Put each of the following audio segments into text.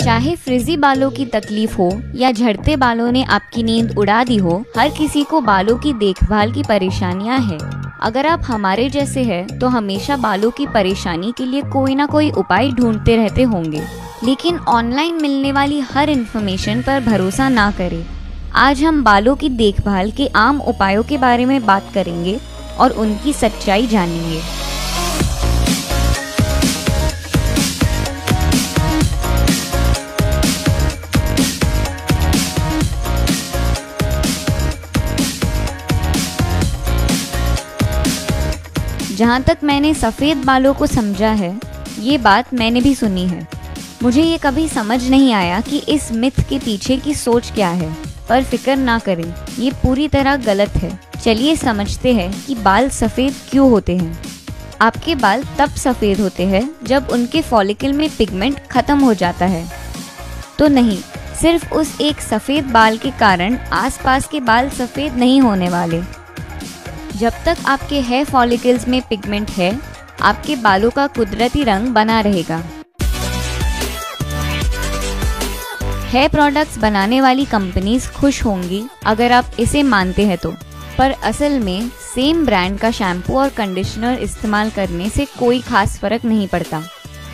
चाहे फ्रिजी बालों की तकलीफ हो या झड़ते बालों ने आपकी नींद उड़ा दी हो, हर किसी को बालों की देखभाल की परेशानियां हैं। अगर आप हमारे जैसे हैं तो हमेशा बालों की परेशानी के लिए कोई ना कोई उपाय ढूंढते रहते होंगे, लेकिन ऑनलाइन मिलने वाली हर इन्फॉर्मेशन पर भरोसा ना करें। आज हम बालों की देखभाल के आम उपायों के बारे में बात करेंगे और उनकी सच्चाई जानेंगे। जहाँ तक मैंने सफ़ेद बालों को समझा है, ये बात मैंने भी सुनी है। मुझे ये कभी समझ नहीं आया कि इस मिथ के पीछे की सोच क्या है, पर फिक्र ना करें, ये पूरी तरह गलत है। चलिए समझते हैं कि बाल सफ़ेद क्यों होते हैं। आपके बाल तब सफ़ेद होते हैं जब उनके फॉलिकल में पिगमेंट खत्म हो जाता है। तो नहीं, सिर्फ उस एक सफ़ेद बाल के कारण आसपास के बाल सफ़ेद नहीं होने वाले। जब तक आपके हेयर फॉलिकल्स में पिगमेंट है, आपके बालों का कुदरती रंग बना रहेगा। हेयर प्रोडक्ट्स बनाने वाली कंपनीज खुश होंगी अगर आप इसे मानते हैं तो, पर असल में सेम ब्रांड का शैम्पू और कंडीशनर इस्तेमाल करने से कोई खास फर्क नहीं पड़ता।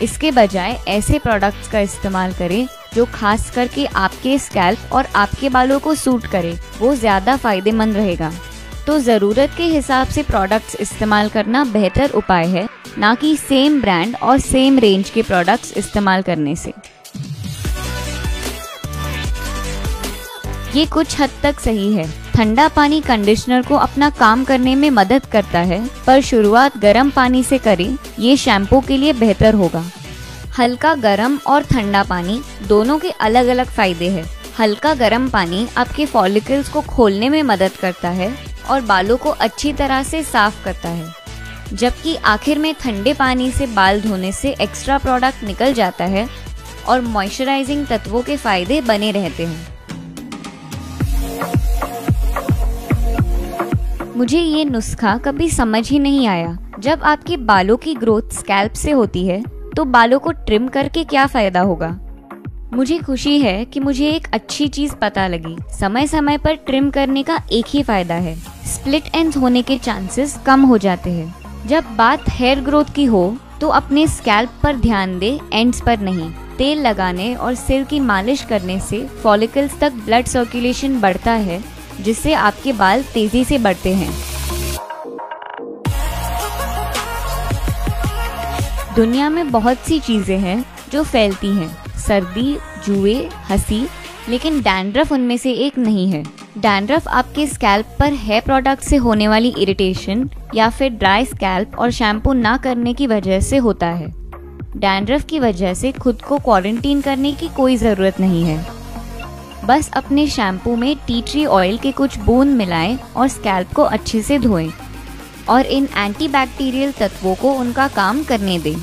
इसके बजाय ऐसे प्रोडक्ट्स का इस्तेमाल करें जो खास करके आपके स्कैल्प और आपके बालों को सूट करे, वो ज़्यादा फायदेमंद रहेगा। तो ज़रूरत के हिसाब से प्रोडक्ट्स इस्तेमाल करना बेहतर उपाय है, ना कि सेम ब्रांड और सेम रेंज के प्रोडक्ट्स इस्तेमाल करने से। ये कुछ हद तक सही है। ठंडा पानी कंडीशनर को अपना काम करने में मदद करता है, पर शुरुआत गर्म पानी से करें, ये शैम्पू के लिए बेहतर होगा। हल्का गर्म और ठंडा पानी दोनों के अलग अलग फायदे हैं। हल्का गर्म पानी आपके फॉलिकल्स को खोलने में मदद करता है और बालों को अच्छी तरह से साफ करता है, जबकि आखिर में ठंडे पानी से बाल धोने से एक्स्ट्रा प्रोडक्ट निकल जाता है और मॉइस्चराइजिंग तत्वों के फायदे बने रहते हैं। मुझे ये नुस्खा कभी समझ ही नहीं आया। जब आपके बालों की ग्रोथ स्कैल्प से होती है तो बालों को ट्रिम करके क्या फायदा होगा। मुझे खुशी है कि मुझे एक अच्छी चीज पता लगी। समय समय पर ट्रिम करने का एक ही फायदा है, स्प्लिट एंड्स होने के चांसेस कम हो जाते हैं। जब बात हेयर ग्रोथ की हो तो अपने स्कैल्प पर ध्यान दे, एंड्स पर नहीं। तेल लगाने और सिर की मालिश करने से फॉलिकल्स तक ब्लड सर्कुलेशन बढ़ता है, जिससे आपके बाल तेजी से बढ़ते हैं। दुनिया में बहुत सी चीजें हैं जो फैलती हैं, सर्दी, जुए, हंसी, लेकिन डैंड्रफ उनमें से एक नहीं है। डैंड्रफ आपके स्कैल्प पर हेयर प्रोडक्ट से होने वाली इरिटेशन या फिर ड्राई स्कैल्प और शैम्पू ना करने की वजह से होता है। डैंड्रफ की वजह से खुद को क्वारंटीन करने की कोई ज़रूरत नहीं है। बस अपने शैम्पू में टी ट्री ऑयल के कुछ बूंद मिलाएं और स्कैल्प को अच्छे से धोएं और इन एंटीबैक्टीरियल तत्वों को उनका काम करने दें।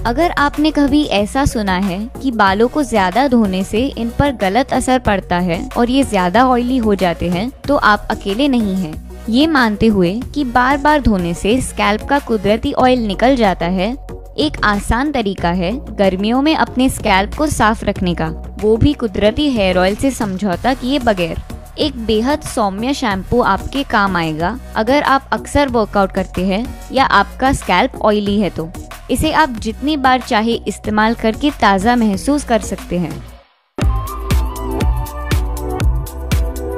अगर आपने कभी ऐसा सुना है कि बालों को ज़्यादा धोने से इन पर गलत असर पड़ता है और ये ज़्यादा ऑयली हो जाते हैं, तो आप अकेले नहीं हैं। ये मानते हुए कि बार बार धोने से स्कैल्प का कुदरती ऑयल निकल जाता है, एक आसान तरीका है गर्मियों में अपने स्कैल्प को साफ रखने का, वो भी कुदरती हेयर ऑयल से समझौता किए बगैर। एक बेहद सौम्य शैम्पू आपके काम आएगा अगर आप अक्सर वर्कआउट करते हैं या आपका स्कैल्प ऑयली है तो। इसे आप जितनी बार चाहे इस्तेमाल करके ताज़ा महसूस कर सकते हैं।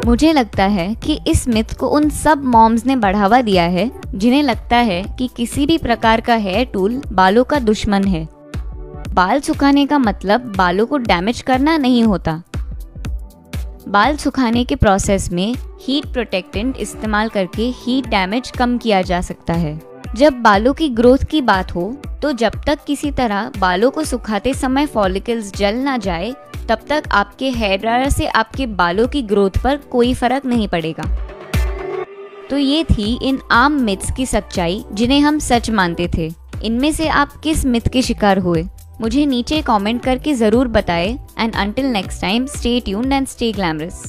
मुझे लगता है कि इस मिथ को उन सब मॉम्स ने बढ़ावा दिया है जिन्हें लगता है कि किसी भी प्रकार का हेयर टूल बालों का दुश्मन है। बाल सुखाने का मतलब बालों को डैमेज करना नहीं होता। बाल सुखाने के प्रोसेस में हीट प्रोटेक्टेंट इस्तेमाल करके हीट डैमेज कम किया जा सकता है। जब बालों की ग्रोथ की बात हो तो जब तक किसी तरह बालों को सुखाते समय फॉलिकल्स जल ना जाए, तब तक आपके हेयर ड्रायर से आपके बालों की ग्रोथ पर कोई फर्क नहीं पड़ेगा। तो ये थी इन आम मिथ्स की सच्चाई जिन्हें हम सच मानते थे। इनमें से आप किस मिथ के शिकार हुए, मुझे नीचे कमेंट करके ज़रूर बताएं। And until next time, stay tuned and stay glamorous.